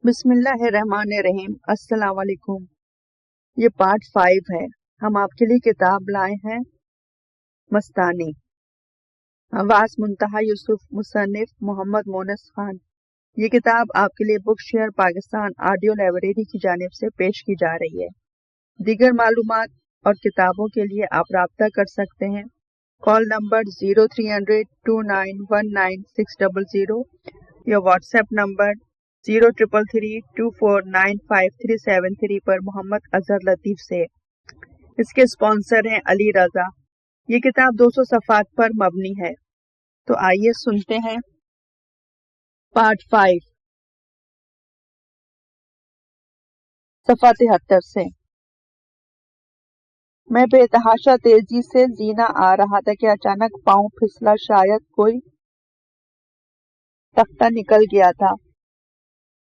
بسم اللہ الرحمن الرحیم۔ السلام علیکم۔ یہ پارٹ 5 ہے۔ ہم آپ کے لیے کتاب لائے ہیں مستانی، حواس منتہا یوسف، مصنف محمد مونس خان۔ یہ کتاب آپ کے لیے بک شیئر پاکستان آڈیو لائبریری کی جانب سے پیش کی جا رہی ہے۔ دیگر معلومات اور کتابوں کے لیے آپ رابطہ کر سکتے ہیں۔ کال نمبر 0300291960 یا واٹس ایپ نمبر 0333249537 پر محمد اظہر لطیف سے۔ اس کے اسپانسر ہیں علی رضا۔ یہ کتاب 200 صفحات پر مبنی ہے۔ تو آئیے سنتے ہیں پارٹ 5 صفحہ 73 سے۔ میں بے تحاشا تیزی سے زینا آ رہا تھا کہ اچانک پاؤں پھسلا، شاید کوئی تختہ نکل گیا تھا۔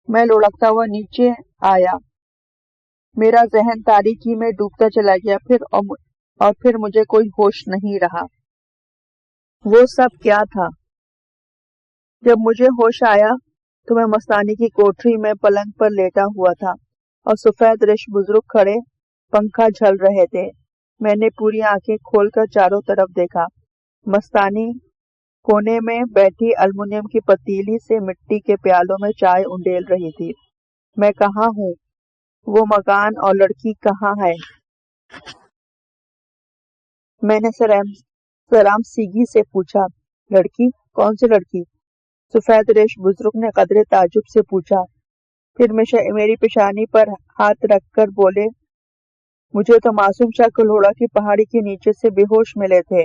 میں لڑکتا ہوا نیچے آیا۔ میرا ذہن تاریکی میں ڈوبتا چلا گیا، پھر مجھے کوئی ہوش نہیں رہا۔ وہ سب کیا تھا؟ جب مجھے ہوش آیا تو میں مستانی کی کوٹری میں پلنگ پر لیٹا ہوا تھا اور سفید ریش بزرگ کھڑے پنکھا جھل رہے تھے۔ میں نے پوری آنکھیں کھول کر چاروں طرف دیکھا۔ مستانی کونے میں بیٹھی المونیم کی پتیلی سے مٹی کے پیالوں میں چائے انڈیل رہی تھی۔ میں کہاں ہوں؟ وہ مکان اور لڑکی کہاں ہے؟ میں نے سرام سیگی سے پوچھا۔ لڑکی؟ کون سی لڑکی؟ سفید ریش بزرگ نے قدرے تعجب سے پوچھا، پھر میری پیشانی پر ہاتھ رکھ کر بولے، مجھے تو معصوم شاہ کلہوڑا کی پہاڑی کے نیچے سے بے ہوش ملے تھے۔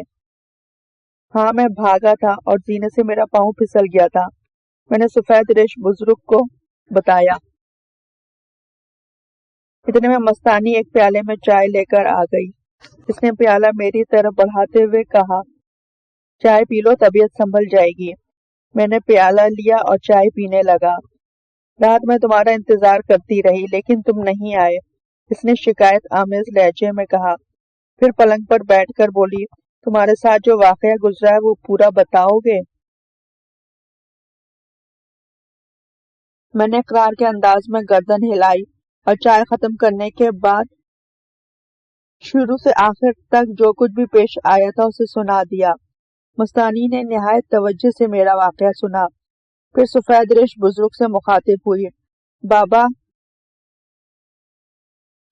ہاں، میں بھاگا تھا اور زینے سے میرا پاؤں پھسل گیا تھا، میں نے سفید ریش بزرگ کو بتایا۔ اتنے میں مستانی ایک پیالے میں چائے لے کر آ گئی۔ اس نے پیالہ میری طرف بڑھاتے ہوئے کہا، چائے پی لو، طبیعت سنبھل جائے گی۔ میں نے پیالہ لیا اور چائے پینے لگا۔ رات میں تمہارا انتظار کرتی رہی لیکن تم نہیں آئے، اس نے شکایت آمیز لہجے میں کہا، پھر پلنگ پر بیٹھ کر بولی، تمہارے ساتھ جو واقعہ گزرا ہے وہ پورا بتاؤ گے؟ میں نے اقرار کے انداز میں گردن ہلائی اور چائے ختم کرنے کے بعد شروع سے آخر تک جو کچھ بھی پیش آیا تھا اسے سنا دیا۔ مستانی نے نہایت توجہ سے میرا واقعہ سنا، پھر سفید ریش بزرگ سے مخاطب ہوئی، بابا،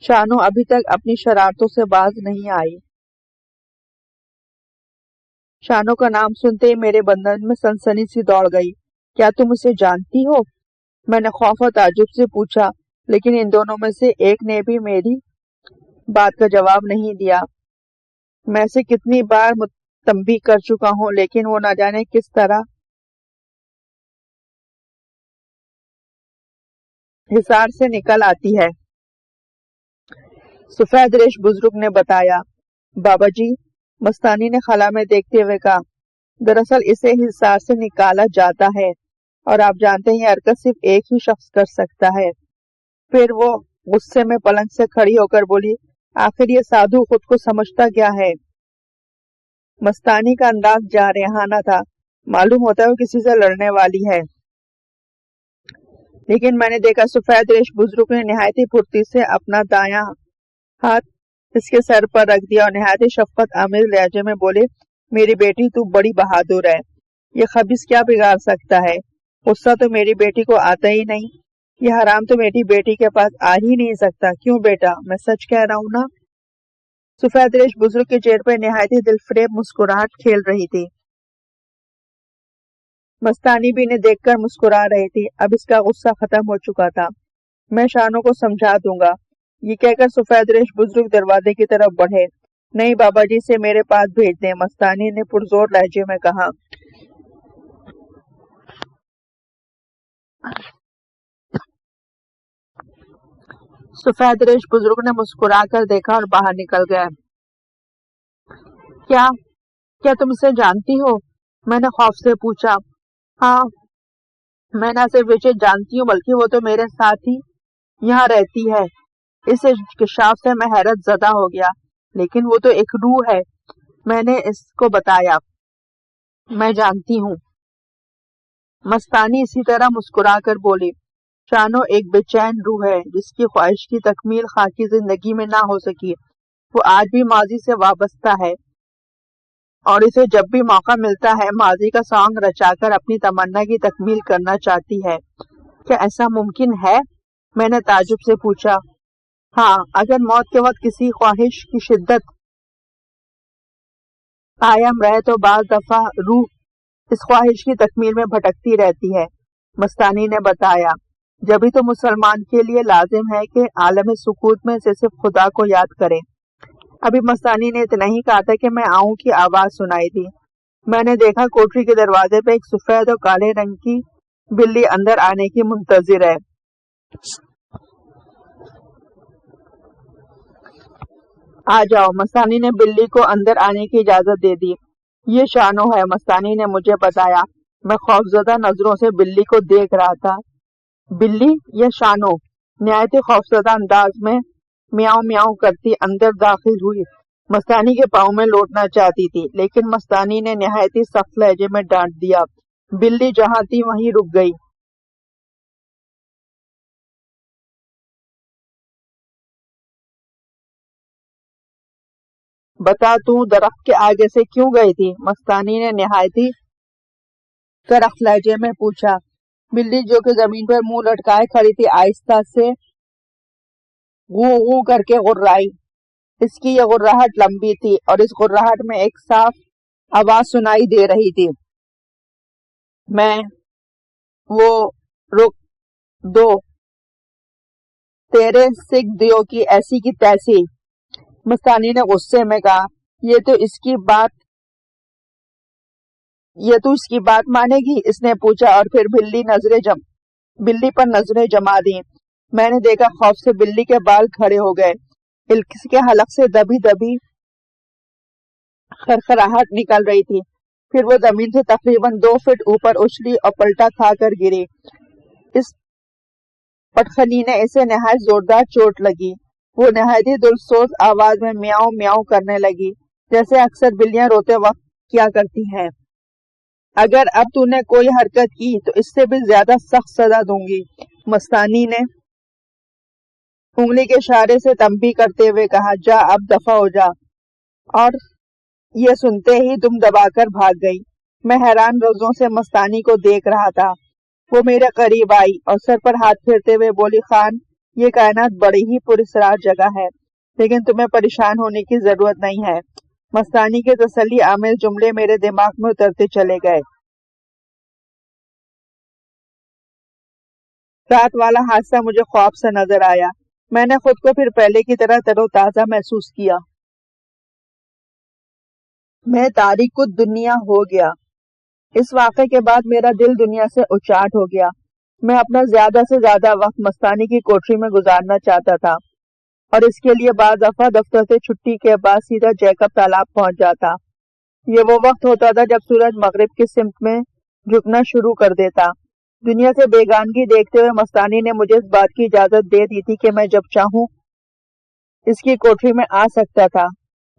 شانو ابھی تک اپنی شرارتوں سے باز نہیں آئی۔ شانو کا نام سنتے ہی میرے بدن میں سنسنی سی دوڑ گئی۔ کیا تم اسے جانتی ہو؟ میں نے خوف و تعجب سے پوچھا، لیکن ان دونوں میں سے ایک نے بھی میری بات کا جواب نہیں دیا۔ میں اسے کتنی بار تنبیہ کر چکا ہوں لیکن وہ نہ جانے کس طرح حصار سے نکل آتی ہے۔ سفید ریش بزرگ نے بتایا۔ بابا جی، مستانی نے خلا میں دیکھتے ہوئے کہا، دراصل اسے حصار سے نکالا جاتا ہے اور آپ جانتے ہیں یہ حرکت صرف ایک ہی شخص کر سکتا ہے۔ پھر وہ غصے میں پلنگ سے کھڑی ہو کر بولی، آخر یہ سادھو خود کو سمجھتا کیا ہے؟ مستانی کا انداز جارحانہ تھا، معلوم ہوتا ہے وہ کسی سے لڑنے والی ہے۔ لیکن میں نے دیکھا سفید ریش بزرگ نے نہایت ہی پھرتی سے اپنا دایاں ہاتھ اس کے سر پر رکھ دیا اور نہایت ہی شفقت آمیز لہجے میں بولے، میری بیٹی تو بڑی بہادر ہے، یہ خبیث کیا بگاڑ سکتا ہے؟ غصہ تو میری بیٹی کو آتا ہی نہیں، یہ حرام تو میری بیٹی کے پاس آ ہی نہیں سکتا۔ کیوں بیٹا، میں سچ کہہ رہا ہوں نا؟ سفید ریش بزرگ کے چہرے پر نہایت ہی دل فریب مسکراہٹ کھیل رہی تھی۔ مستانی بھی انہیں دیکھ کر مسکرا رہی تھی۔ اب اس کا غصہ ختم ہو چکا تھا۔ میں شانوں کو سمجھا دوں گا، یہ کہہ کر سفید ریش بزرگ دروازے کی طرف بڑھے۔ نہیں، بابا جی سے میرے پاس بھیج دیں، مستانی نے پرزور لہجے میں کہا۔ سفید ریش بزرگ نے مسکرا کر دیکھا اور باہر نکل گئے۔ کیا تم اسے جانتی ہو؟ میں نے خوف سے پوچھا۔ ہاں، میں نہ صرف اسے جانتی ہوں بلکہ وہ تو میرے ساتھ ہی یہاں رہتی ہے۔ اس انکشاف سے میں حیرت زدہ ہو گیا۔ لیکن وہ تو ایک روح ہے، میں نے اس کو بتایا۔ میں جانتی ہوں، مستانی اسی طرح مسکرا کر بولی۔ شانو ایک بے چین روح ہے جس کی خواہش کی تکمیل خاکی زندگی میں نہ ہو سکی. وہ آج بھی ماضی سے وابستہ ہے اور اسے جب بھی موقع ملتا ہے ماضی کا سانگ رچا کر اپنی تمنا کی تکمیل کرنا چاہتی ہے. کیا ایسا ممکن ہے؟ میں نے تعجب سے پوچھا. ہاں، اگر موت کے وقت کسی خواہش کی شدت قائم رہے تو بعض دفعہ روح اس خواہش کی تکمیل میں بھٹکتی رہتی ہے. مستانی نے بتایا. جبھی تو مسلمان کے لیے لازم ہے کہ عالم سکوت میں سے صرف خدا کو یاد کرے. ابھی مستانی نے اتنا ہی کہا تھا کہ میں آؤں کی آواز سنائی دی. میں نے دیکھا کوٹری کے دروازے پہ ایک سفید اور کالے رنگ کی بلی اندر آنے کی منتظر ہے. آ جاؤ. مستانی نے بلی کو اندر آنے کی اجازت دے دی. یہ شانو ہے، مستانی نے مجھے بتایا. میں خوفزدہ نظروں سے بلی کو دیکھ رہا تھا. بلی؟ یہ شانو نہایت خوفزدہ انداز میں میاؤں میاؤں کرتی اندر داخل ہوئی. مستانی کے پاؤں میں لوٹنا چاہتی تھی لیکن مستانی نے نہایت سخت لہجے میں ڈانٹ دیا. بلی جہاں تھی وہیں رک گئی. بتا تو درخت کے آگے سے کیوں گئی تھی؟ مستانی نے نہایت سخت لہجے میں پوچھا. بلی جو کہ زمین پر منہ لٹکائے کھڑی تھی آہستہ سے غو غو کر کے غرائی. اس کی یہ غراہٹ لمبی تھی اور اس غراہٹ میں ایک صاف آواز سنائی دے رہی تھی. میں وہ رک دو تیرے سکھ دیو کی ایسی کی تیسی. مستانی نے غصے میں کہا. یہ تو اس کی بات مانے گی؟ اس نے پوچھا اور پھر بلی پر نظریں جما دی. میں نے دیکھا خوف سے بلی کے بال کھڑے ہو گئے. اس کے حلق سے دبی دبی خرخراہٹ نکل رہی تھی. پھر وہ زمین سے تقریباً 2 فٹ اوپر اچھلی اور پلٹا کھا کر گری. اس پٹخنی نے اسے نہایت زوردار چوٹ لگی. وہ نہایت ہی دلسوز آواز میں میاؤں میاؤں کرنے لگی جیسے اکثر بلیاں روتے وقت کیا کرتی ہیں. اگر اب تو نے کوئی حرکت کی تو اس سے بھی زیادہ سخت سزا دوں گی. مستانی نے انگلی کے اشارے سے تنبیہ کرتے ہوئے کہا. جا اب دفع ہو جا. اور یہ سنتے ہی دم دبا کر بھاگ گئی. میں حیران نظروں سے مستانی کو دیکھ رہا تھا. وہ میرے قریب آئی اور سر پر ہاتھ پھیرتے ہوئے بولی. خان، یہ کائنات بڑی ہی پراسرار جگہ ہے لیکن تمہیں پریشان ہونے کی ضرورت نہیں ہے. مستانی کے تسلی آمیز جملے میرے دماغ میں اترتے چلے گئے. رات والا حادثہ مجھے خواب سے نظر آیا. میں نے خود کو پھر پہلے کی طرح تر و تازہ محسوس کیا. میں تاریک دنیا ہو گیا. اس واقعے کے بعد میرا دل دنیا سے اچاٹ ہو گیا. میں اپنا زیادہ سے زیادہ وقت مستانی کی کوٹری میں گزارنا چاہتا تھا اور اس کے لیے بعض دفعہ دفتر سے چھٹی کے بعد سیدھا جیکب تالاب پہنچ جاتا. یہ وہ وقت ہوتا تھا جب سورج مغرب کی سمت میں جھکنا شروع کر دیتا. دنیا سے بیگانگی دیکھتے ہوئے مستانی نے مجھے اس بات کی اجازت دے دی تھی کہ میں جب چاہوں اس کی کوٹری میں آ سکتا تھا.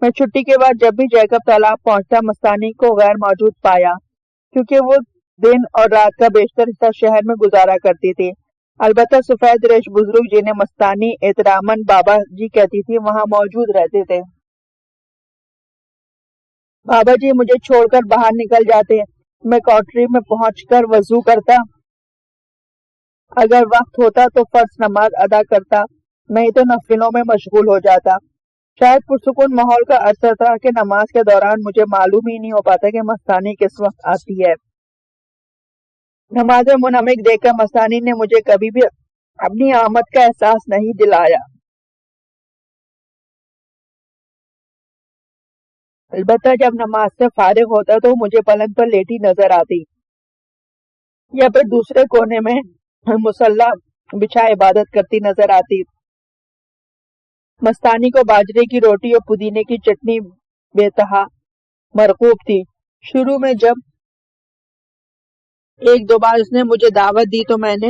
میں چھٹی کے بعد جب بھی جیکب تالاب پہنچتا مستانی کو غیر موجود پایا کیونکہ وہ دن اور رات کا بیشتر حصہ شہر میں گزارا کرتی تھی. البتہ سفید ریش بزرگ جنہیں مستانی احتراماً بابا جی کہتی تھی وہاں موجود رہتے تھے. بابا جی مجھے چھوڑ کر باہر نکل جاتے. میں کوٹری میں پہنچ کر وضو کرتا. اگر وقت ہوتا تو فرض نماز ادا کرتا، نہیں تو نفلوں میں مشغول ہو جاتا. شاید پرسکون ماحول کا اثر تھا کہ نماز کے دوران مجھے معلوم ہی نہیں ہو پاتا کہ مستانی کس وقت آتی ہے. نماز منہمک دیکھ کر مستانی نے مجھے کبھی بھی اپنی آمد کا احساس نہیں دلایا. البتہ جب نماز سے فارغ ہوتا تو مجھے پلنگ پر لیٹی نظر آتی یا پھر دوسرے کونے میں مصلی بچھا عبادت کرتی نظر آتی. مستانی کو باجرے کی روٹی اور پودینے کی چٹنی بے تہا مرغوب تھی. شروع میں جب ایک دو بار اس نے مجھے دعوت دی تو میں نے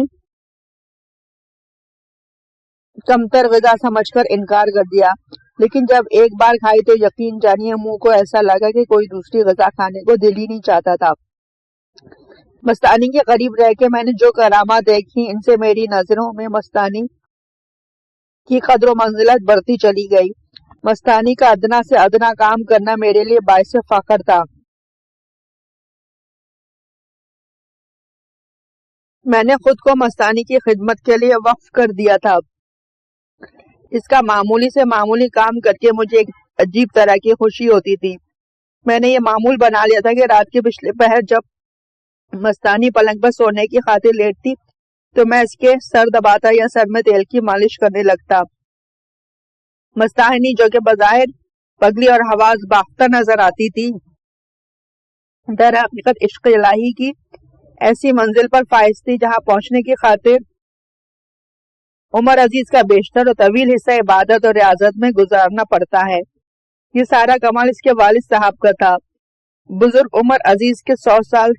کمتر غذا سمجھ کر انکار کر دیا، لیکن جب ایک بار کھائی تو یقین جانیے منہ کو ایسا لگا کہ کوئی دوسری غذا کھانے کو دل ہی نہیں چاہتا تھا. مستانی کے قریب رہ کے میں نے جو کرامات دیکھی ان سے میری نظروں میں مستانی کی قدر و منزلت بڑھتی چلی گئی۔ مستانی کا ادنا سے ادنا کام کرنا میرے لیے باعث فخر تھا۔ میں نے خود کو مستانی کی خدمت کے لیے وقف کر دیا تھا۔ اس کا معمولی سے معمولی کام کر کے مجھے ایک عجیب طرح کی خوشی ہوتی تھی۔ میں نے یہ معمول بنا لیا تھا کہ رات کے پچھلے پہر جب مستانی پلنگ پر سونے کی خاطر لیٹتی تو میں اس کے سر دباتا یا سر میں تیل کی مالش کرنے لگتا۔ مستانی جو کہ بظاہر پگلی اور حواس باختہ نظر آتی تھی، در حقیقت عشق الہی کی ایسی منزل پر فائز تھی جہاں پہنچنے کی خاطر عمر عزیز کا بیشتر اور طویل حصہ عبادت اور ریاضت میں گزارنا پڑتا ہے۔ یہ سارا کمال اس کے والد صاحب کا تھا۔ بزرگ عمر عزیز کے 100 سال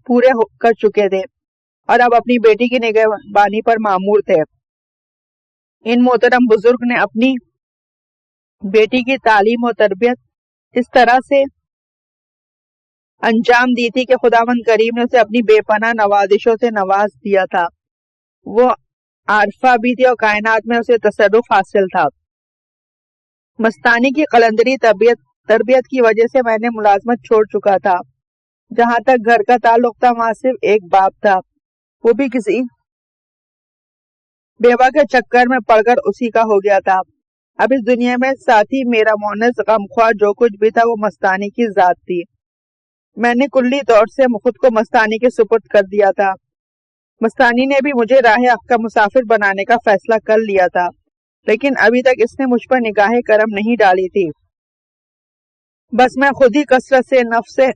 پورے کر چکے تھے اور اب اپنی بیٹی کی نگہبانی پر مامور تھے۔ ان محترم بزرگ نے اپنی بیٹی کی تعلیم و تربیت اس طرح سے انجام دی تھی کہ خداوند کریم نے اسے اپنی بے پناہ نوازشوں سے نواز دیا تھا۔ وہ عارفہ بھی تھی اور کائنات میں اسے تصرف حاصل تھا۔ مستانی کی قلندری تربیت کی وجہ سے میں نے ملازمت چھوڑ چکا تھا۔ جہاں تک گھر کا تعلق تھا وہاں صرف ایک باپ تھا، وہ بھی کسی بیوہ کے چکر میں پڑ کر اسی کا ہو گیا تھا۔ اب اس دنیا میں ساتھی میرا مونس غمخوار جو کچھ بھی تھا وہ مستانی کی ذات تھی۔ میں نے کلی طور سے خود کو مستانی کے سپرد کر دیا تھا۔ مستانی نے بھی مجھے راہ حق کا مسافر بنانے کا فیصلہ کر لیا تھا، لیکن ابھی تک اس نے مجھ پر نگاہ کرم نہیں ڈالی تھی۔ بس میں خود ہی کثرت سے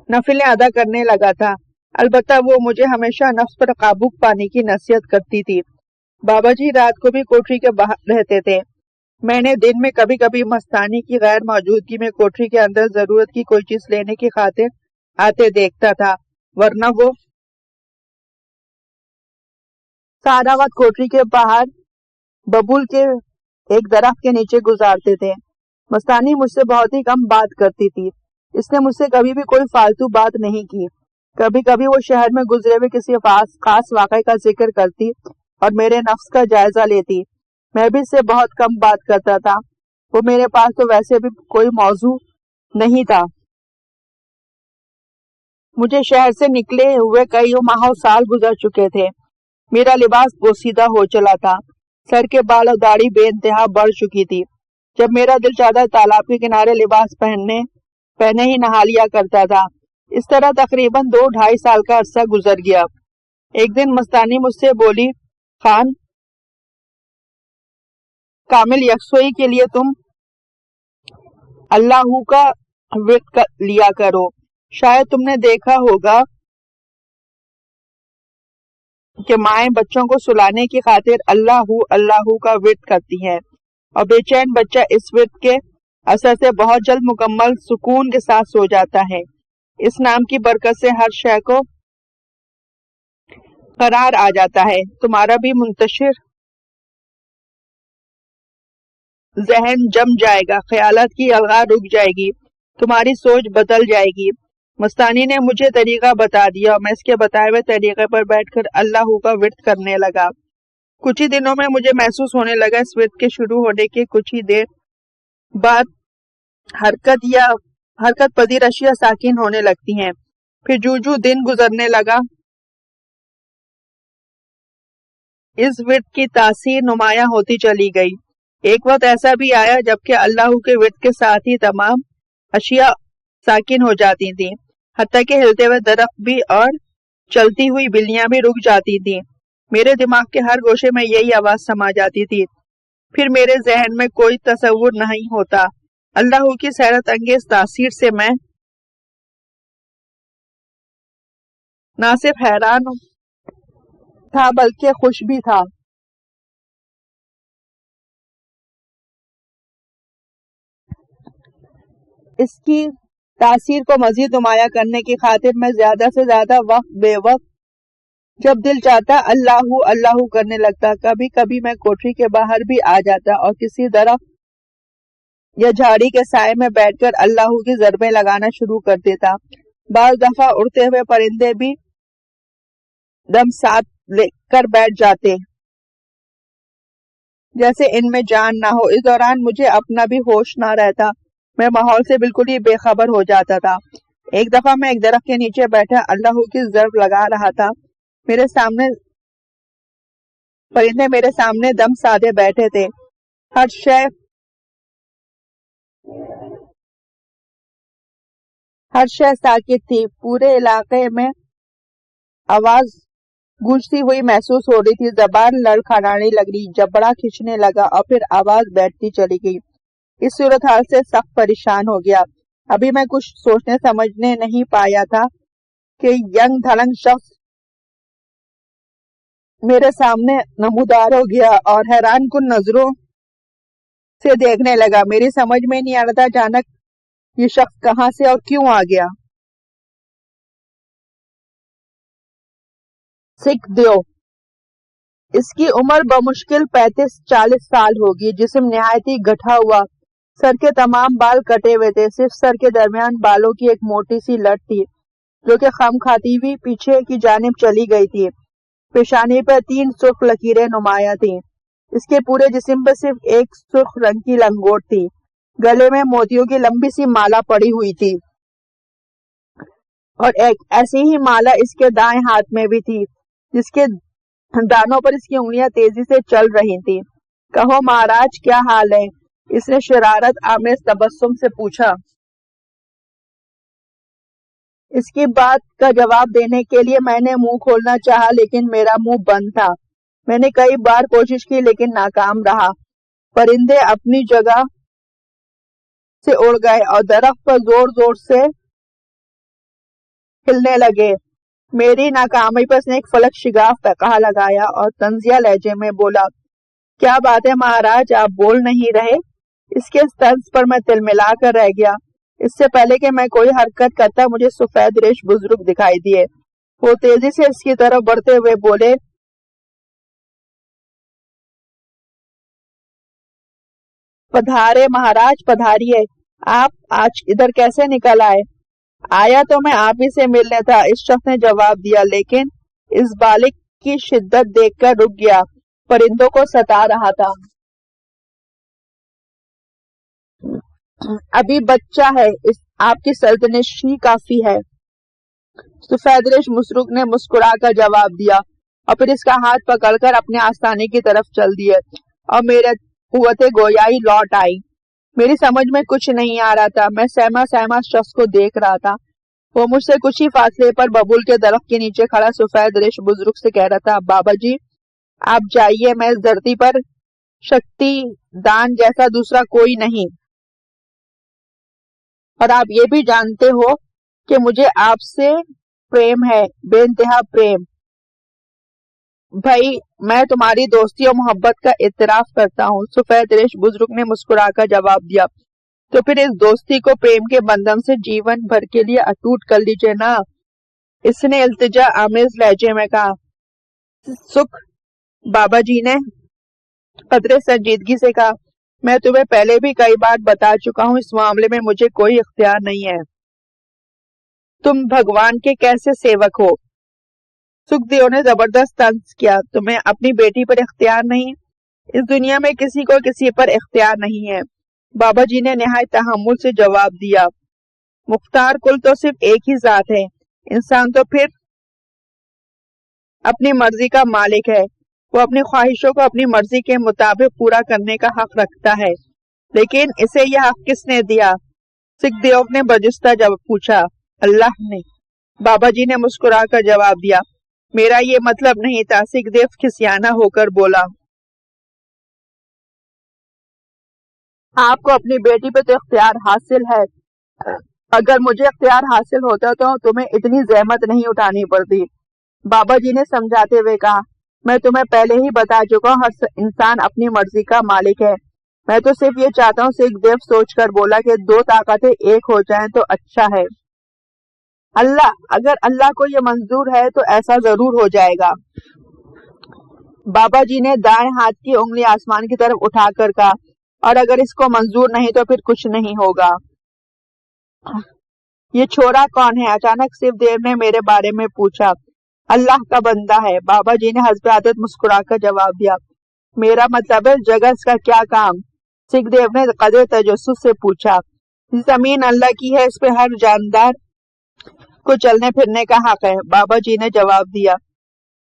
نفلیں ادا کرنے لگا تھا۔ البتہ وہ مجھے ہمیشہ نفس پر قابو پانے کی نصیحت کرتی تھی۔ بابا جی رات کو بھی کوٹری کے باہر رہتے تھے۔ میں نے دن میں کبھی کبھی مستانی کی غیر موجودگی میں کوٹری کے اندر ضرورت کی کوئی چیز لینے کی خاطر آتے دیکھتا تھا، ورنہ وہ سارا وقت کوٹری کے باہر ببول کے ایک درخت کے نیچے گزارتے تھے۔ مستانی مجھ سے بہت ہی کم بات کرتی تھی۔ اس نے مجھ سے کبھی بھی کوئی فالتو بات نہیں کی۔ کبھی کبھی وہ شہر میں گزرے ہوئے کسی خاص واقعے کا ذکر کرتی اور میرے نفس کا جائزہ لیتی۔ میں بھی اس سے بہت کم بات کرتا تھا۔ وہ میرے پاس تو ویسے بھی کوئی موضوع نہیں تھا۔ مجھے شہر سے نکلے ہوئے کئی ماہ و سال گزر چکے تھے۔ میرا لباس بوسیدہ ہو چلا تھا۔ سر کے بال اور داڑھی بے انتہا بڑھ چکی تھی۔ جب میرا دل چاہتا تالاب کے کنارے لباس پہنے ہی نہا لیا کرتا تھا۔ اس طرح تقریباً 2-2.5 سال کا عرصہ گزر گیا۔ ایک دن مستانی مجھ سے بولی، خان کامل یکسوئی کے لیے تم اللہ کا ورد لیا کرو۔ شاید تم نے دیکھا ہوگا کہ مائیں بچوں کو سلانے کی خاطر اللہ کا ورد کرتی ہیں اور بے چین بچہ اس ورد کے اثر سے بہت جلد مکمل سکون کے ساتھ سو جاتا ہے۔ اس نام کی برکت سے ہر شے کو قرار آ جاتا ہے۔ تمہارا بھی منتشر ذہن جم جائے گا، خیالات کی الغار رک جائے گی، تمہاری سوچ بدل جائے گی۔ مستانی نے مجھے طریقہ بتا دیا اور میں اس کے بتائے ہوئے طریقے پر بیٹھ کر اللہ کا ورد کرنے لگا۔ کچھ ہی دنوں میں مجھے محسوس ہونے لگا اس ورد کے شروع ہونے کے کچھ ہی دیر بعد حرکت پذیر اشیاء ساکن ہونے لگتی ہیں۔ پھر جو دن گزرنے لگا اس ورد کی تاثیر نمایاں ہوتی چلی گئی۔ ایک وقت ایسا بھی آیا جبکہ اللہ کے ورد کے ساتھ ہی تمام اشیاء ساکن ہو جاتی تھیں، حتیٰ کہ ہلتے ہوئے درخت بھی اور چلتی ہوئی بلیاں بھی رک جاتی تھیں۔ میرے دماغ کے ہر گوشے میں یہی آواز سما جاتی تھی۔ پھر میرے ذہن میں کوئی تصور نہیں ہوتا۔ اللہ کی حیرت انگیز تاثیر سے میں نہ صرف حیران تھا بلکہ خوش بھی تھا۔ اس کی تاثیر کو مزید نمایاں کرنے کی خاطر میں زیادہ سے زیادہ وقت بے وقت جب دل چاہتا اللہ کرنے لگتا۔ کبھی کبھی میں کوٹری کے باہر بھی آ جاتا اور کسی درخت یا جھاڑی کے سائے میں بیٹھ کر اللہ کی ضربیں لگانا شروع کر دیتا۔ بعض دفعہ اڑتے ہوئے پرندے بھی دم ساتھ لے کر بیٹھ جاتے جیسے ان میں جان نہ ہو۔ اس دوران مجھے اپنا بھی ہوش نہ رہتا، میں ماحول سے بالکل ہی بے خبر ہو جاتا تھا۔ ایک دفعہ میں ایک درخت کے نیچے بیٹھا اللہ کی ضرب لگا رہا تھا، میرے سامنے پرندے میرے سامنے دم سادے بیٹھے تھے، ہر شے ساکت تھی، پورے علاقے میں آواز گونجتی ہوئی محسوس ہو رہی تھی، زبان لڑکھڑانے لگی، جبڑا کھچنے لگا اور پھر آواز بیٹھتی چلی گئی۔ اس صورتحال سے سخت پریشان ہو گیا۔ ابھی میں کچھ سوچنے سمجھنے نہیں پایا تھا کہ ینگ دھڑنگ شخص میرے سامنے نمودار ہو گیا اور حیران کن نظروں سے دیکھنے لگا۔ میری سمجھ میں نہیں آ رہا تھا اچانک یہ شخص کہاں سے اور کیوں آ گیا۔ سکھ دیو، اس کی عمر بمشکل 35-40 سال ہوگی، جسم نہایت ہی گٹھا ہوا، سر کے تمام بال کٹے ہوئے تھے، صرف سر کے درمیان بالوں کی ایک موٹی سی لٹ تھی جو کہ خم کھاتی ہوئی پیچھے کی جانب چلی گئی تھی۔ پیشانی پر 3 سرخ لکیریں نمایاں تھیں۔ اس کے پورے جسم پر صرف ایک سرخ رنگ کی لنگوٹ تھی، گلے میں موتیوں کی لمبی سی مالا پڑی ہوئی تھی اور ایک ایسی ہی مالا اس کے دائیں ہاتھ میں بھی تھی جس کے دانوں پر اس کی انگلیاں تیزی سے چل رہی تھیں۔ کہو مہاراج کیا حال ہے؟ اس نے شرارت آمیز تبسم سے پوچھا۔ اس کی بات کا جواب دینے کے لیے میں نے منہ کھولنا چاہا لیکن میرا منہ بند تھا۔ میں نے کئی بار کوشش کی لیکن ناکام رہا۔ پرندے اپنی جگہ سے اڑ گئے اور درخت پر زور زور سے ہلنے لگے۔ میری ناکامی پر اس نے ایک فلک شگاف پہ کہا لگایا اور طنزیہ لہجے میں بولا، کیا بات ہے مہاراج، آپ بول نہیں رہے؟ اس کے طنز پر میں تلملا کر رہ گیا۔ اس سے پہلے کہ میں کوئی حرکت کرتا مجھے سفید ریش بزرگ دکھائی دیے۔ وہ تیزی سے اس کی طرف بڑھتے ہوئے بولے، پدھارے مہاراج پدھاریے، آپ آج ادھر کیسے نکل آئے؟ آیا تو میں آپ ہی سے ملنے تھا، اس شخص نے جواب دیا، لیکن اس بالغ کی شدت دیکھ کر رک گیا، پرندوں کو ستا رہا تھا۔ ابھی بچہ ہے، آپ کی سرزنش ہی کافی ہے۔ سفید ریش بزرگ نے مسکرا کر جواب دیا اور پھر اس کا ہاتھ پکڑ کر اپنے آستانے کی طرف چل دیے اور میرے قوت گویائی لوٹ آئی۔ میری سمجھ میں کچھ نہیں آ رہا تھا، میں سہما سہما شخص کو دیکھ رہا تھا۔ وہ مجھ سے کچھ ہی فاصلے پر ببول کے درخت کے نیچے کھڑا سفید ریش بزرگ سے کہہ رہا تھا، بابا جی آپ جائیے، میں اس دھرتی پر شکتی دان جیسا دوسرا کوئی نہیں، اور آپ یہ بھی جانتے ہو کہ مجھے آپ سے پریم ہے، بے انتہا پریم۔ بھائی میں تمہاری دوستی اور محبت کا اعتراف کرتا ہوں، سفید ریش بزرگ نے مسکرا کر جواب دیا، تو پھر اس دوستی کو پریم کے بندھن سے جیون بھر کے لیے اٹوٹ کر لیجیے نا، اس نے التجا آمیز لہجے میں کہا۔ سکھ بابا جی نے قدرے سنجیدگی سے کہا، میں تمہیں پہلے بھی کئی بار بتا چکا ہوں، اس معاملے میں مجھے کوئی اختیار نہیں ہے، تم بھگوان کے کیسے سیوک ہو؟ سکھ دیو نے زبردست طنز کیا، تمہیں اپنی بیٹی پر اختیار نہیں؟ اس دنیا میں کسی کو کسی پر اختیار نہیں ہے، بابا جی نے نہایت تحمل سے جواب دیا، مختار کل تو صرف ایک ہی ذات ہے، انسان تو پھر اپنی مرضی کا مالک ہے، وہ اپنی خواہشوں کو اپنی مرضی کے مطابق پورا کرنے کا حق رکھتا ہے، لیکن اسے یہ حق کس نے دیا؟ سکھ دیو نے برجستہ جب پوچھا۔ اللہ نے، بابا جی نے مسکرا کر جواب دیا، میرا یہ مطلب نہیں تھا، سکھ دیو کھسیانہ ہو کر بولا، آپ کو اپنی بیٹی پہ تو اختیار حاصل ہے، اگر مجھے اختیار حاصل ہوتا تو تمہیں اتنی زحمت نہیں اٹھانی پڑتی۔ بابا جی نے سمجھاتے ہوئے کہا، میں تمہیں پہلے ہی بتا چکا ہوں، ہر انسان اپنی مرضی کا مالک ہے، میں تو صرف یہ چاہتا ہوں۔ سکھ دیو سوچ کر بولا کہ 2 طاقتیں ایک ہو جائیں تو اچھا ہے، اگر اللہ کو یہ منظور ہے تو ایسا ضرور ہو جائے گا۔ بابا جی نے دائیں ہاتھ کی انگلی آسمان کی طرف اٹھا کر کہا، اور اگر اس کو منظور نہیں تو پھر کچھ نہیں ہوگا۔ یہ چھوڑا کون ہے؟ اچانک سکھ دیو نے میرے بارے میں پوچھا۔ اللہ کا بندہ ہے، بابا جی نے حسب عادت مسکرا کر جواب دیا۔ میرا مطلب ہے جگہ اس کا کیا کام؟ سکھ دیو نے قدر تجسس سے پوچھا۔ زمین اللہ کی ہے، اس پہ ہر جاندار کو چلنے پھرنے کا حق ہے، بابا جی نے جواب دیا۔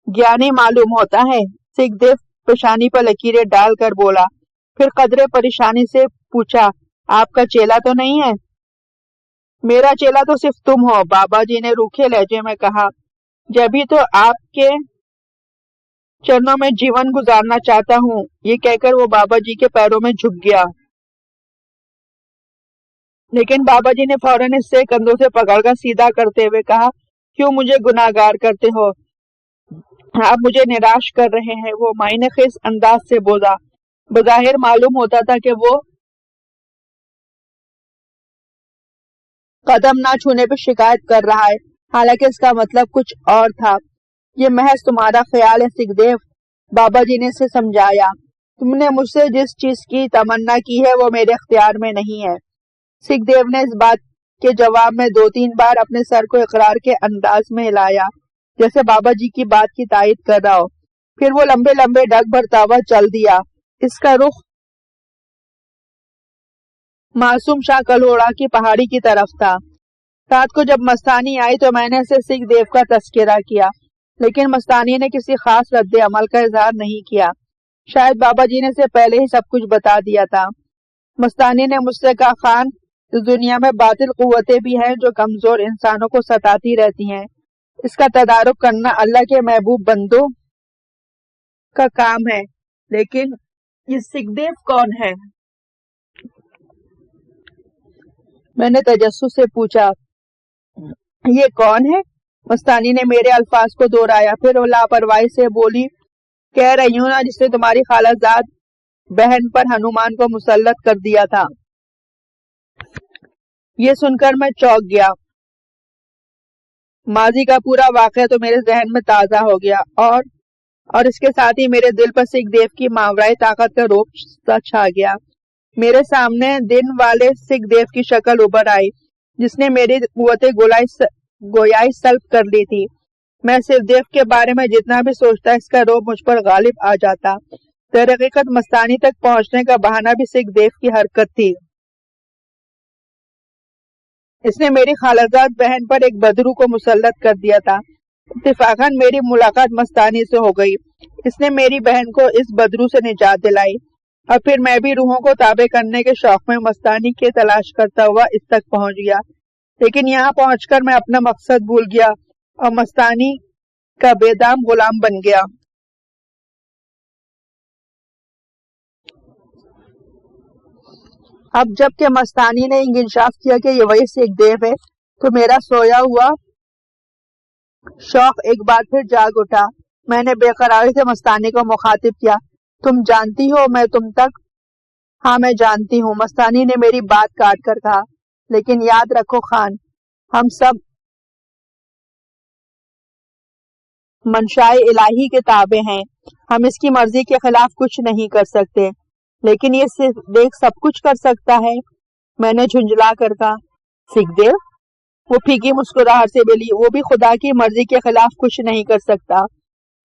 گیانی معلوم ہوتا ہے، سکھ دیو پیشانی پر لکیریں ڈال کر بولا، پھر قدرے پریشانی سے پوچھا، آپ کا چیلا تو نہیں ہے؟ میرا چیلا تو صرف تم ہو، بابا جی نے روکھے لہجے میں کہا۔ جبھی تو آپ کے چرنوں میں جیون گزارنا چاہتا ہوں، یہ کہہ کر وہ بابا جی کے پیروں میں جھک گیا، لیکن بابا جی نے فوراً اس سے کندھوں سے پکڑ کر سیدھا کرتے ہوئے کہا، کیوں مجھے گناہگار کرتے ہو؟ آپ مجھے نراش کر رہے ہیں، وہ معنی خیز انداز سے بولا۔ بظاہر معلوم ہوتا تھا کہ وہ قدم نہ چھونے پہ شکایت کر رہا ہے، حالانکہ اس کا مطلب کچھ اور تھا۔ یہ محض تمہارا خیال ہے سکھ دیو، بابا جی نے اسے سمجھایا۔ تم نے مجھ سے جس چیز کی تمنا کی ہے وہ میرے اختیار میں نہیں ہے۔ سکھ دیو نے اس بات کے جواب میں 2-3 بار اپنے سر کو اقرار کے انداز میں ہلایا، جیسے بابا جی کی بات کی تائید کر رہا ہو۔ پھر وہ لمبے لمبے ڈگ بھرتا ہوا چل دیا۔ اس کا رخ معصوم شاہ کلوڑا کی پہاڑی کی طرف تھا۔ رات کو جب مستانی آئی تو میں نے اسے سکھ دیو کا تذکرہ کیا، لیکن مستانی نے کسی خاص رد عمل کا اظہار نہیں کیا۔ شاید بابا جی نے اسے پہلے ہی سب کچھ بتا دیا تھا۔ مستانی نے مجھ سے کہا، خان، اس دنیا میں باطل قوتیں بھی ہیں جو کمزور انسانوں کو ستاتی رہتی ہیں، اس کا تدارک کرنا اللہ کے محبوب بندوں کا کام ہے۔ لیکن یہ سکھ دیو کون ہے؟ میں نے تجسس سے پوچھا۔ یہ کون ہے؟ مستانی نے میرے الفاظ کو دہرایا، پھر وہ لاپرواہی سے بولی، کہہ رہی ہوں نا، جس نے تمہاری خالہ زاد بہن پر ہنومان کو مسلط کر دیا تھا۔ یہ سن کر میں چونک گیا۔ ماضی کا پورا واقعہ تو میرے ذہن میں تازہ ہو گیا، اور اس کے ساتھ ہی میرے دل پر سکھ دیو کی ماورائے طاقت کا روپ سا چھا گیا۔ میرے سامنے دن والے سکھ دیو کی شکل ابھر آئی، جس نے میری قوت گویائی سلب کر لی تھی۔ میں سکھ دیو کے بارے میں جتنا بھی سوچتا اس کا روپ مجھ پر غالب آ جاتا۔ در حقیقت مستانی تک پہنچنے کا بہانہ بھی سکھ دیو کی حرکت تھی۔ اس نے میری خالہزاد بہن پر ایک بدرو کو مسلط کر دیا تھا۔ اتفاقاً میری ملاقات مستانی سے ہو گئی۔ اس نے میری بہن کو اس بدرو سے نجات دلائی، اور پھر میں بھی روحوں کو تابع کرنے کے شوق میں مستانی کی تلاش کرتا ہوا اس تک پہنچ گیا، لیکن یہاں پہنچ کر میں اپنا مقصد بھول گیا اور مستانی کا بے دام غلام بن گیا۔ اب جب کہ مستانی نے انکشاف کیا کہ یہ وہی سکھ دیو ہے، تو میرا سویا ہوا شوق ایک بار پھر جاگ اٹھا۔ میں نے بے قراری سے مستانی کو مخاطب کیا، تم جانتی ہو میں تم تک؟ ہاں میں جانتی ہوں، مستانی نے میری بات کاٹ کر کہا، لیکن یاد رکھو خان، ہم سب منشائے الہی کے تابع ہیں، ہم اس کی مرضی کے خلاف کچھ نہیں کر سکتے۔ لیکن یہ صرف دیکھ سب کچھ کر سکتا ہے، میں نے جھنجھلا کر کہا۔ سکھ دیو؟ وہ پھیکی مسکراہٹ سے بولی، وہ بھی خدا کی مرضی کے خلاف کچھ نہیں کر سکتا۔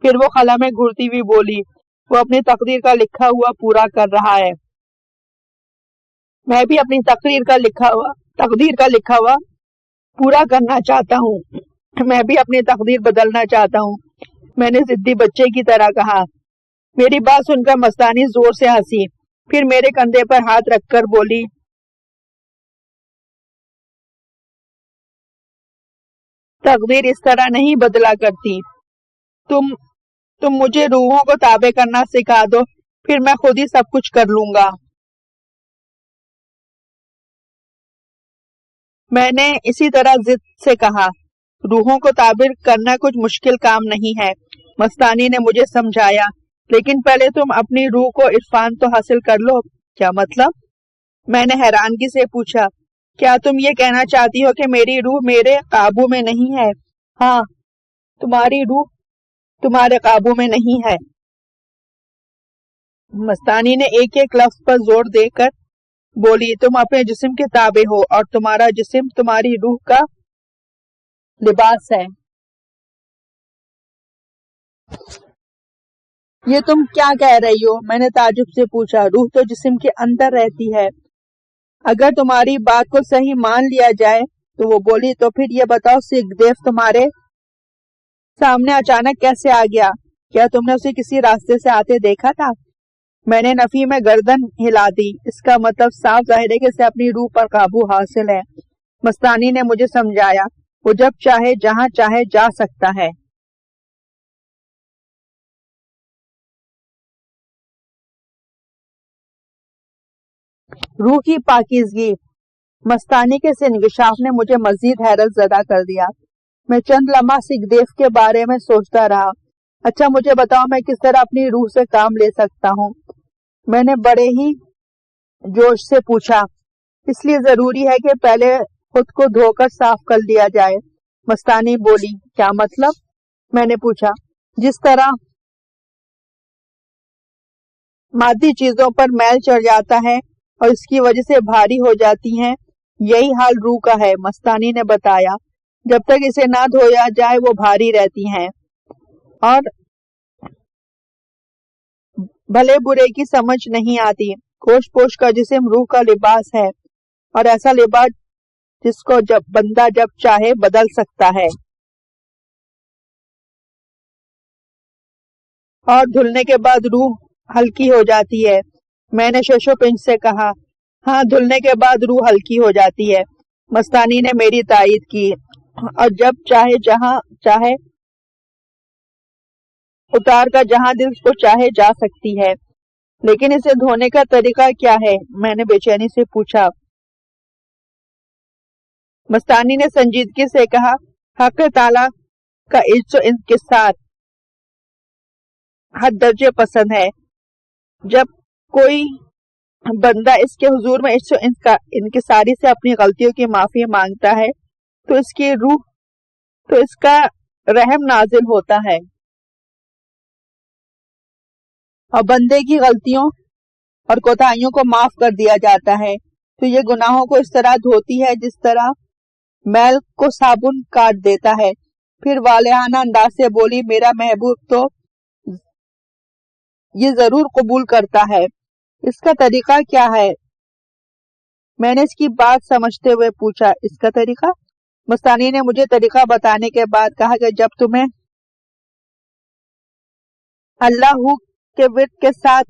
پھر وہ خلا میں گھرتی ہوئی بولی، وہ اپنی تقدیر کا لکھا ہوا پورا کر رہا ہے، میں بھی اپنی تقدیر کا لکھا ہوا پورا کرنا چاہتا ہوں، میں بھی اپنی تقدیر بدلنا چاہتا ہوں، میں نے ضدی بچے کی طرح کہا۔ میری بات سن کر مستانی زور سے ہنسی، پھر میرے کندھے پر ہاتھ رکھ کر بولی، تقدیر اس طرح نہیں بدلا کرتی، تم مجھے روحوں کو تابع کرنا سکھا دو، پھر میں خود ہی سب کچھ کر لوں گا۔ میں نے اسی طرح ضد سے کہا، روحوں کو تابع کرنا کچھ مشکل کام نہیں ہے، مستانی نے مجھے سمجھایا، لیکن پہلے تم اپنی روح کو عرفان تو حاصل کر لو۔ کیا مطلب؟ میں نے حیرانگی سے پوچھا، کیا تم یہ کہنا چاہتی ہو کہ میری روح میرے قابو میں نہیں ہے؟ ہاں، تمہاری روح تمہارے قابو میں نہیں ہے۔ مستانی نے ایک ایک لفظ پر زور دے کر بولی، تم اپنے جسم کے تابع ہو اور تمہارا جسم تمہاری روح کا لباس ہے۔ یہ تم کیا کہہ رہی ہو؟ میں نے تعجب سے پوچھا۔ روح تو جسم کے اندر رہتی ہے۔ اگر تمہاری بات کو صحیح مان لیا جائے تو وہ بولی، تو پھر یہ بتاؤ سکھدیو تمہارے سامنے اچانک کیسے آ گیا؟ کیا تم نے اسے کسی راستے سے آتے دیکھا تھا؟ میں نے نفی میں گردن ہلا دی۔ اس کا مطلب صاف ظاہر ہے کہ اسے اپنی روح پر قابو حاصل ہے۔ مستانی نے مجھے سمجھایا، وہ جب چاہے جہاں چاہے جا سکتا ہے۔ روح کی پاکیزگی۔ مستانی کے اس انکشاف نے مجھے مزید حیرت زدہ کر دیا۔ میں چند لمحہ سکھدیو کے بارے میں سوچتا رہا۔ اچھا مجھے بتاؤ، میں کس طرح اپنی روح سے کام لے سکتا ہوں؟ میں نے بڑے ہی جوش سے پوچھا۔ اس لیے ضروری ہے کہ پہلے خود کو دھو کر صاف کر لیا جائے۔ مستانی بولی، کیا مطلب؟ میں نے پوچھا۔ جس طرح مادی چیزوں پر میل چڑھ جاتا ہے اور اس کی وجہ سے بھاری ہو جاتی ہیں، یہی حال روح کا ہے، مستانی نے بتایا۔ جب تک اسے نہ دھویا جائے وہ بھاری رہتی ہیں اور بھلے برے کی سمجھ نہیں آتی۔ گوشت پوش کا جسم روح کا لباس ہے، اور ایسا لباس جس کو بندہ جب چاہے بدل سکتا ہے۔ اور دھلنے کے بعد روح ہلکی ہو جاتی ہے۔ میں نے شش و پنج سے کہا، ہاں دھلنے کے بعد روح ہلکی ہو جاتی ہے۔ مستانی نے میری تائید کی، اور جب چاہے جہاں چاہے اتار کر جہاں دل کو چاہے جا سکتی ہے۔ لیکن اسے دھونے کا طریقہ کیا ہے؟ میں نے بے چینی سے پوچھا۔ مستانی نے سنجیدگی سے کہا، حق تعالیٰ کا عجز و انکسار حد درجے پسند ہے۔ جب کوئی بندہ اس کے حضور میں عجز و انکساری سے اپنی غلطیوں کی معافی مانگتا ہے تو اس کی روح تو اس کا رحم نازل ہوتا ہے، اور بندے کی غلطیوں اور کوتاہیوں کو معاف کر دیا جاتا ہے۔ تو یہ گناہوں کو اس طرح دھوتی ہے جس طرح میل کو صابن کاٹ دیتا ہے۔ پھر والہانہ انداز سے بولی، میرا محبوب تو یہ ضرور قبول کرتا ہے۔ اس کا طریقہ کیا ہے؟ میں نے اس کی بات سمجھتے ہوئے پوچھا۔ اس کا طریقہ؟ مستانی نے مجھے طریقہ بتانے کے بعد کہا کہ جب تمہیں اللہ کے ورد کے ساتھ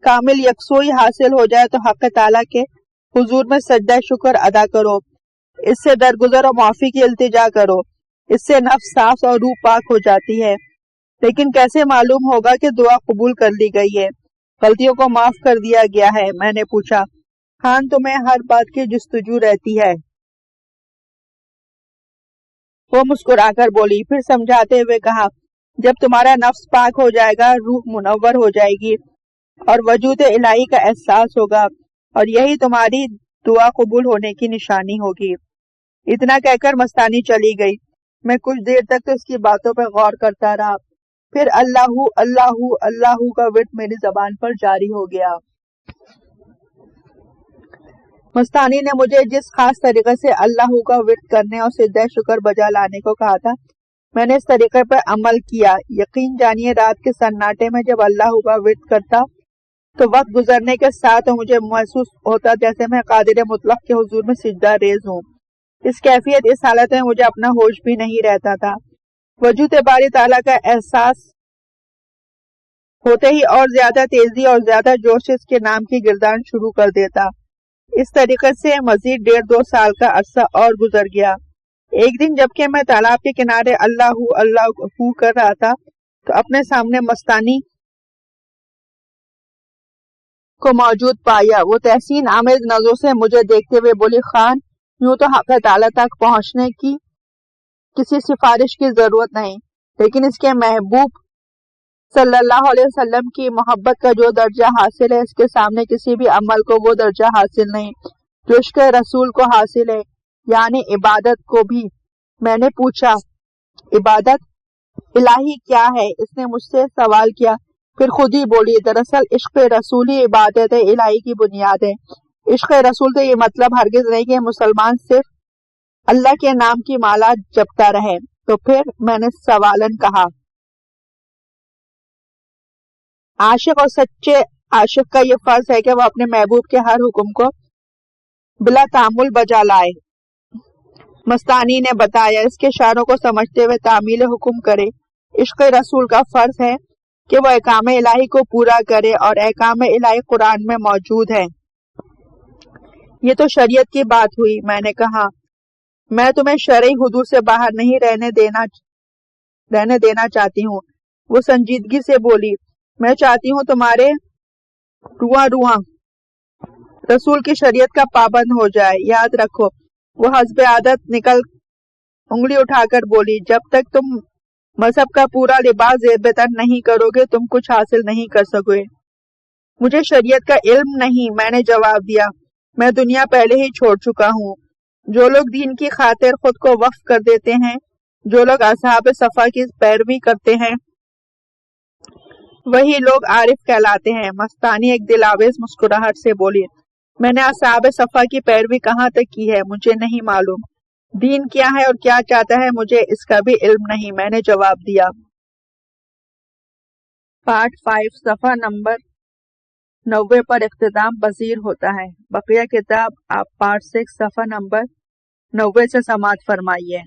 کامل یکسوئی حاصل ہو جائے تو حق تعالیٰ کے حضور میں سجدہ شکر ادا کرو، اس سے درگزر اور معافی کی التجا کرو۔ اس سے نفس صاف اور روح پاک ہو جاتی ہے۔ لیکن کیسے معلوم ہوگا کہ دعا قبول کر لی گئی ہے، غلطیوں کو معاف کر دیا گیا ہے؟ میں نے پوچھا۔ خان تمہیں ہر بات کی جستجو رہتی ہے، وہ مسکرا کر بولی، پھر سمجھاتے ہوئے کہا، جب تمہارا نفس پاک ہو جائے گا، روح منور ہو جائے گی اور وجود الہی کا احساس ہوگا، اور یہی تمہاری دعا قبول ہونے کی نشانی ہوگی۔ اتنا کہہ کر مستانی چلی گئی۔ میں کچھ دیر تک تو اس کی باتوں پر غور کرتا رہا، پھر اللہ اللہ اللہ کا ورد میری زبان پر جاری ہو گیا۔ مستانی نے مجھے جس خاص طریقے سے اللہ کا ورد کرنے اور سجدہ شکر بجا لانے کو کہا تھا، میں نے اس طریقے پر عمل کیا۔ یقین جانیے رات کے سناٹے میں جب اللہ کا ورد کرتا تو وقت گزرنے کے ساتھ مجھے محسوس ہوتا جیسے میں قادر مطلق کے حضور میں سجدہ ریز ہوں۔ اس کیفیت، اس حالت میں مجھے اپنا ہوش بھی نہیں رہتا تھا۔ وجود باری تعالیٰ کا احساس ہوتے ہی اور زیادہ تیزی اور زیادہ جوش سے اس کے نام کی گردان شروع کر دیتا۔ اس طریقے سے مزید 1.5-2 سال کا عرصہ اور گزر گیا۔ ایک دن جبکہ میں تالاب کے کنارے اللہ اللہ کر رہا تھا تو اپنے سامنے مستانی کو موجود پایا۔ وہ تحسین آمیز نظروں سے مجھے دیکھتے ہوئے بولی، خان یوں تو حق تعالیٰ تک پہنچنے کی کسی سفارش کی ضرورت نہیں، لیکن اس کے محبوب صلی اللہ علیہ وسلم کی محبت کا جو درجہ حاصل ہے، اس کے سامنے کسی بھی عمل کو وہ درجہ حاصل نہیں جو عشق رسول کو حاصل ہے، یعنی عبادت کو بھی۔ میں نے پوچھا، عبادت الہی کیا ہے؟ اس نے مجھ سے سوال کیا، پھر خود ہی بولی دراصل عشق رسول ہی عبادت الہی کی بنیاد ہے۔ عشق رسول تو یہ مطلب ہرگز نہیں کہ مسلمان صرف اللہ کے نام کی مالا جپتا رہے۔ تو پھر میں نے سوالن کہا عاشق اور سچے عاشق کا یہ فرض ہے کہ وہ اپنے محبوب کے ہر حکم کو بلا تعامل بجا لائے۔ مستانی نے بتایا اس کے اشاروں کو سمجھتے ہوئے تعمیل حکم کرے۔ عشق رسول کا فرض ہے کہ وہ احکام الہی کو پورا کرے اور احکام الہی قرآن میں موجود ہے۔ یہ تو شریعت کی بات ہوئی۔ میں نے کہا میں تمہیں شرعی حدود سے باہر نہیں رہنے دینا چاہتی ہوں۔ وہ سنجیدگی سے بولی میں چاہتی ہوں تمہارے رواں رسول کی شریعت کا پابند ہو جائے۔ یاد رکھو وہ حسب عادت نکل انگلی اٹھا کر بولی جب تک تم مذہب کا پورا لباس زیب تن نہیں کرو گے تم کچھ حاصل نہیں کر سکو گے۔ مجھے شریعت کا علم نہیں، میں نے جواب دیا، میں دنیا پہلے ہی چھوڑ چکا ہوں۔ جو لوگ دین کی خاطر خود کو وقف کر دیتے ہیں، جو لوگ اصحاب صفا کی پیروی کرتے ہیں، وہی لوگ عارف کہلاتے ہیں۔ مستانی ایک دلاویز مسکراہٹ سے بولی میں نے اصحاب صفا کی پیروی کہاں تک کی ہے مجھے نہیں معلوم۔ دین کیا ہے اور کیا چاہتا ہے مجھے اس کا بھی علم نہیں، میں نے جواب دیا۔ پارٹ 5 صفحہ نمبر 90 پر اختتام پذیر ہوتا ہے۔ بقیہ کتاب آپ پارٹ 6 صفحہ نمبر 90 سے سماعت فرمائیے۔